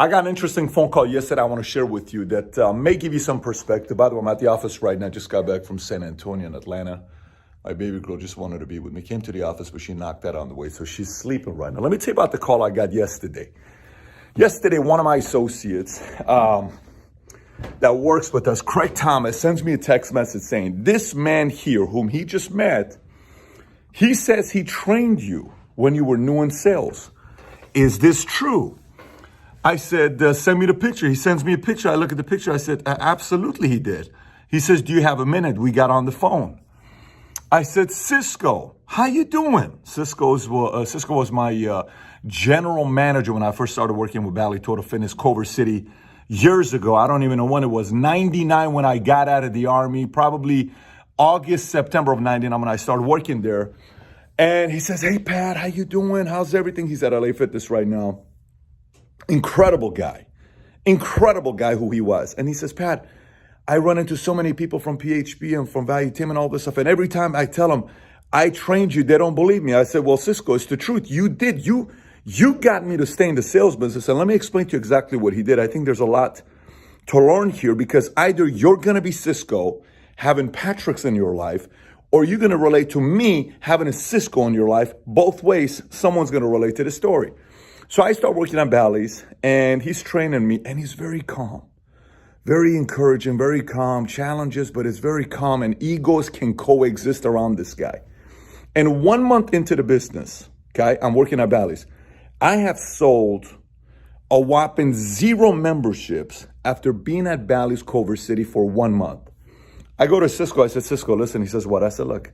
I got an interesting phone call yesterday I want to share with you that may give you some perspective. By the way, I'm at the office right now. Just got back from San Antonio in Atlanta. My baby girl just wanted to be with me. Came to the office, but she knocked that on the way, so she's sleeping right now. Let me tell you about the call I got yesterday. Yesterday, one of my associates that works with us, Craig Thomas, sends me a text message saying, this man here, whom he just met, he says he trained you when you were new in sales. Is this true? I said, send me the picture. He sends me a picture. I look at the picture. I said, absolutely he did. He says, do you have a minute? We got on the phone. I said, Cisco, how you doing? Cisco was my general manager when I first started working with Valuetainment Fitness, Culver City, years ago. I don't even know when it was. 99 when I got out of the Army, probably August, September of 99 when I started working there. And he says, hey, Pat, how you doing? How's everything? He's at LA Fitness right now. Incredible guy who he was. And he says, Pat, I run into so many people from PHP and from Valuetainment and all this stuff. And every time I tell them, I trained you, they don't believe me. I said, well, Cisco, it's the truth. You did. You got me to stay in the sales business. And let me explain to you exactly what he did. I think there's a lot to learn here because either you're going to be Cisco, having Patrick's in your life, or you're going to relate to me having a Cisco in your life. Both ways, someone's going to relate to the story. So I start working on Bally's, and he's training me, and he's very calm, very encouraging, very calm, challenges, but it's very calm, and egos can coexist around this guy. And 1 month into the business, okay, I'm working at Bally's. I have sold a whopping 0 memberships after being at Bally's Culver City for 1 month. I go to Cisco, I said, Cisco, listen, he says, what? I said, look,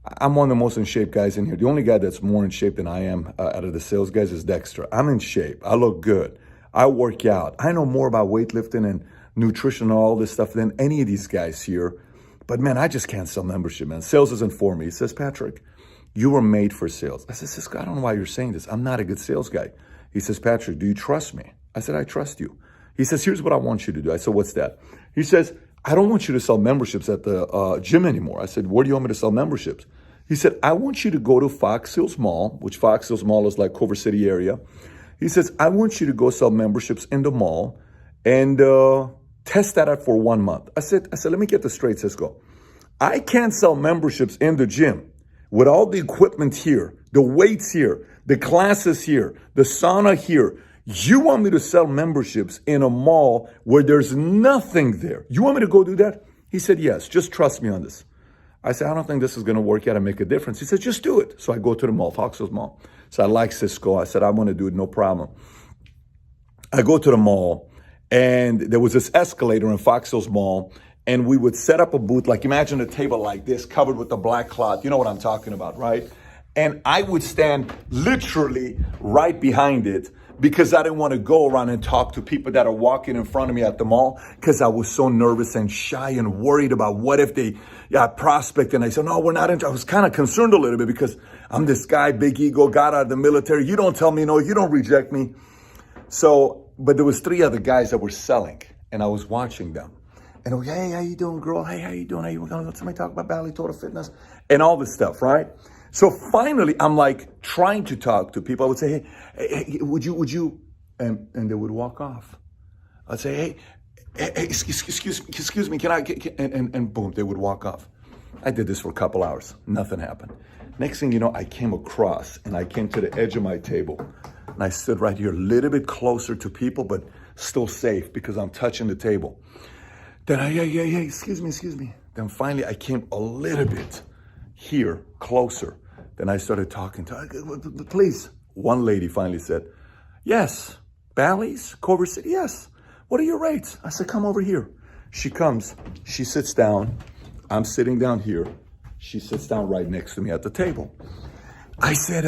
I'm one of the most in shape guys in here. The only guy that's more in shape than I am out of the sales guys is Dexter. I'm in shape. I look good. I work out. I know more about weightlifting and nutrition and all this stuff than any of these guys here. But man, I just can't sell membership, man. Sales isn't for me. He says, Patrick, you were made for sales. I said, Cisco, I don't know why you're saying this. I'm not a good sales guy. He says, Patrick, do you trust me? I said, I trust you. He says, here's what I want you to do. I said, what's that? He says, I don't want you to sell memberships at the gym anymore. I said, where do you want me to sell memberships? He said, I want you to go to Fox Hills Mall, which Fox Hills Mall is like Culver City area. He says, I want you to go sell memberships in the mall and test that out for 1 month. I said, let me get this straight, Cisco. I can't sell memberships in the gym with all the equipment here, the weights here, the classes here, the sauna here. You want me to sell memberships in a mall where there's nothing there? You want me to go do that? He said, yes, just trust me on this. I said, I don't think this is going to work out and make a difference. He said, just do it. So I go to the mall, Fox Hills Mall. So I like Cisco. I said, I want to do it, no problem. I go to the mall, and there was this escalator in Fox Hills Mall, and we would set up a booth, like imagine a table like this, covered with a black cloth. You know what I'm talking about, right? And I would stand literally right behind it because I didn't want to go around and talk to people that are walking in front of me at the mall because I was so nervous and shy and worried about what if they prospect. And I said, no, we're not interested. I was kind of concerned a little bit because I'm this guy, big ego, got out of the military. You don't tell me no, you don't reject me. So, but there was 3 other guys that were selling and I was watching them. And I was, hey, how you doing, girl? Hey, how you doing? How you going to let somebody talk about Valuetainment Fitness and all this stuff, right? So finally, I'm like trying to talk to people. I would say, hey, would you, and they would walk off. I'd say, hey, excuse me, can I, and boom, they would walk off. I did this for a couple hours. Nothing happened. Next thing you know, I came across and I came to the edge of my table and I stood right here a little bit closer to people, but still safe because I'm touching the table. Then hey, excuse me. Then finally I came a little bit here, closer. Then I started talking to her. Please. One lady finally said, yes, Bally's, Culver City, yes. What are your rates? I said, come over here. She comes, she sits down. I'm sitting down here. She sits down right next to me at the table. I said,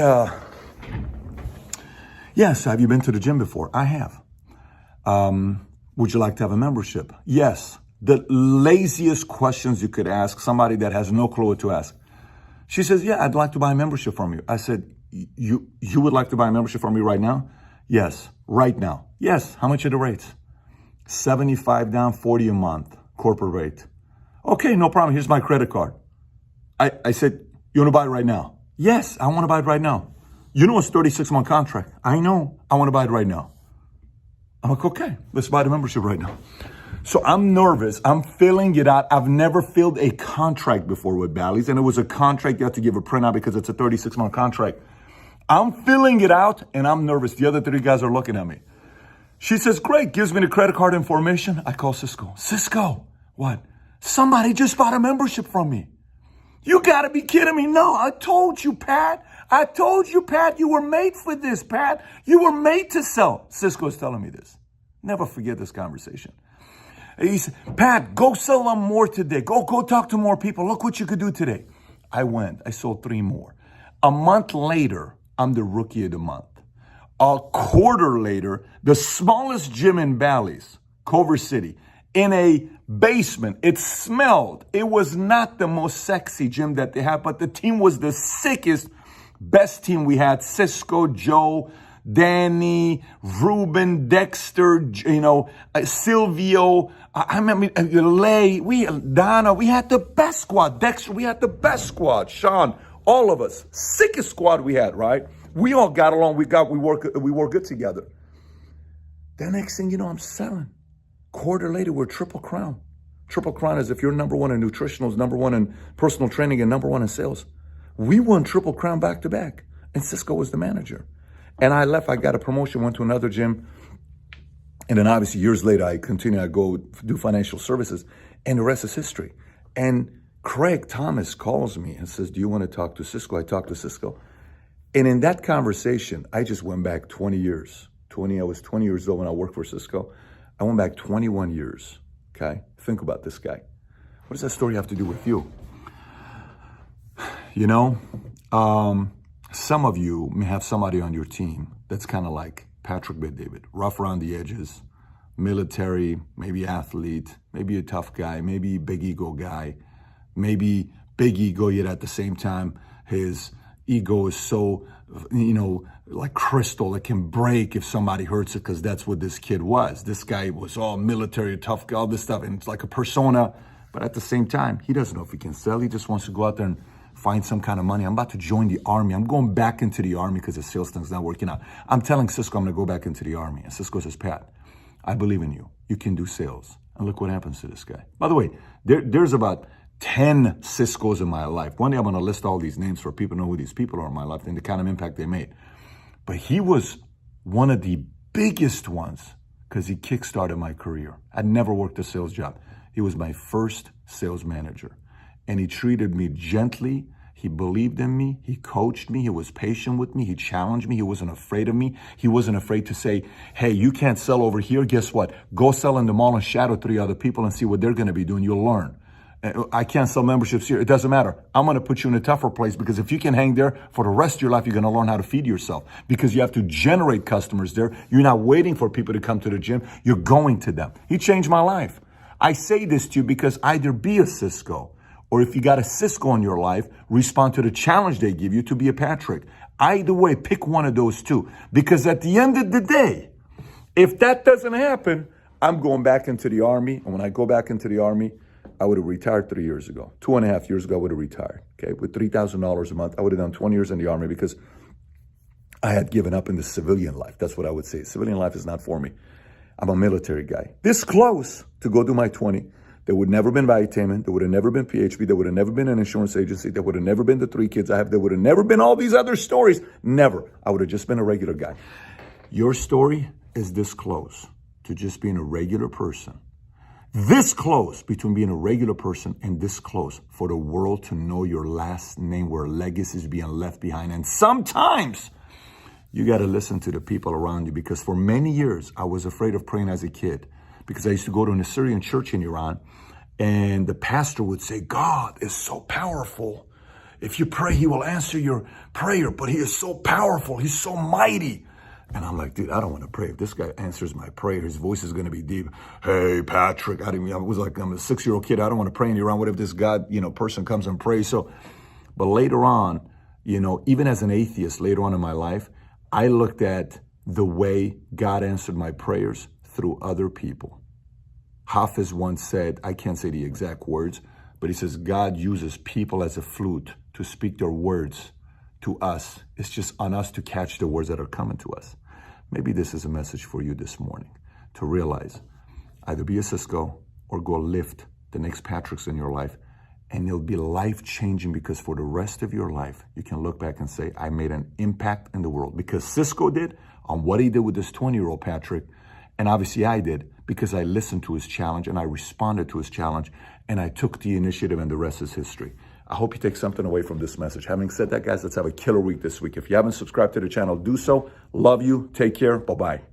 yes, have you been to the gym before? I have. Would you like to have a membership? Yes. The laziest questions you could ask somebody that has no clue what to ask. She says, yeah, I'd like to buy a membership from you. I said, you would like to buy a membership from me right now? Yes, right now. Yes, how much are the rates? 75 down, 40 a month, corporate rate. Okay, no problem, here's my credit card. I said, you want to buy it right now? Yes, I want to buy it right now. You know it's 36-month contract. I know, I want to buy it right now. I'm like, okay, let's buy the membership right now. So I'm nervous. I'm filling it out. I've never filled a contract before with Bally's, and it was a contract you have to give a printout because it's a 36-month contract. I'm filling it out, and I'm nervous. The other 3 guys are looking at me. She says, great, gives me the credit card information. I call Cisco. Cisco, what? Somebody just bought a membership from me. You got to be kidding me. No, I told you, Pat. I told you, Pat, you were made for this, Pat. You were made to sell. Cisco is telling me this. Never forget this conversation. He said, Pat, go sell them more today. Go talk to more people. Look what you could do today. I went. I sold 3 more. A month later, I'm the rookie of the month. A quarter later, the smallest gym in Bally's, Culver City, in a basement. It smelled. It was not the most sexy gym that they had, but the team was the sickest, best team we had. Cisco, Joe, Danny, Ruben, Dexter, Silvio, Lay, Donna, we had the best squad. Dexter, we had the best squad. Sean, all of us, sickest squad we had, right? We all got along. We work good together. The next thing you know, I'm selling. Quarter later, we're Triple Crown. Triple Crown is if you're number 1 in nutritionals, number 1 in personal training, and number 1 in sales. We won Triple Crown back to back, and Cisco was the manager. And I left. I got a promotion, went to another gym, and then obviously years later, I go do financial services, and the rest is history. And Craig Thomas calls me and says, do you want to talk to Cisco? I talked to Cisco. And in that conversation, I just went back 20 years. I was 20 years old when I worked for Cisco. I went back 21 years, okay? Think about this guy. What does that story have to do with you? You know, some of you may have somebody on your team that's kind of like Patrick Bet-David, rough around the edges, military, maybe athlete, maybe a tough guy, maybe big ego guy, maybe big ego, yet at the same time, his ego is so, like crystal, it can break if somebody hurts it, because that's what this kid was. This guy was all military, tough guy, all this stuff, and it's like a persona, but at the same time, he doesn't know if he can sell. He just wants to go out there and find some kind of money. I'm about to join the Army. I'm going back into the Army because the sales thing's not working out. I'm telling Cisco I'm going to go back into the Army. And Cisco says, Pat, I believe in you. You can do sales. And look what happens to this guy. By the way, there's about 10 Ciscos in my life. One day I'm going to list all these names for people to know who these people are in my life and the kind of impact they made. But he was one of the biggest ones because he kickstarted my career. I'd never worked a sales job. He was my first sales manager. And he treated me gently. He believed in me. He coached me. He was patient with me. He challenged me. He wasn't afraid of me. He wasn't afraid to say, hey, you can't sell over here. Guess what? Go sell in the mall and shadow 3 other people and see what they're going to be doing. You'll learn. I can't sell memberships here. It doesn't matter. I'm going to put you in a tougher place because if you can hang there for the rest of your life, you're going to learn how to feed yourself because you have to generate customers there. You're not waiting for people to come to the gym. You're going to them. He changed my life. I say this to you because either be a Cisco or if you got a Cisco in your life, respond to the challenge they give you to be a Patrick. Either way, pick one of those two because at the end of the day, if that doesn't happen, I'm going back into the Army. And when I go back into the Army, I would have retired 3 years ago. 2.5 years ago, I would have retired. Okay, with $3,000 a month, I would have done 20 years in the Army because I had given up in the civilian life. That's what I would say. Civilian life is not for me. I'm a military guy. This close to go do my 20. There would never been Valuetainment. There would have never been PHP. There would have never been an insurance agency. There would have never been the 3 kids I have. There would have never been all these other stories. Never. I would have just been a regular guy. Your story is this close to just being a regular person. This close between being a regular person and this close for the world to know your last name, where legacy is being left behind. And sometimes you got to listen to the people around you because for many years, I was afraid of praying as a kid because I used to go to an Assyrian church in Iran and the pastor would say, God is so powerful. If you pray, he will answer your prayer, but he is so powerful. He's so mighty. And I'm like, dude, I don't want to pray. If this guy answers my prayer, his voice is going to be deep. Hey, Patrick, I was like, I'm a 6-year-old kid. I don't want to pray in Iran. What if this God, person comes and prays? So, but later on, even as an atheist, later on in my life, I looked at the way God answered my prayers through other people. Hafiz once said, I can't say the exact words, but he says, God uses people as a flute to speak their words to us. It's just on us to catch the words that are coming to us. Maybe this is a message for you this morning. to realize either be a Cisco or go lift the next Patricks in your life. And it'll be life-changing because for the rest of your life, you can look back and say, I made an impact in the world. Because Cisco did on what he did with this 20-year-old Patrick. And obviously I did because I listened to his challenge and I responded to his challenge and I took the initiative and the rest is history. I hope you take something away from this message. Having said that, guys, let's have a killer week this week. If you haven't subscribed to the channel, do so. Love you. Take care. Bye-bye.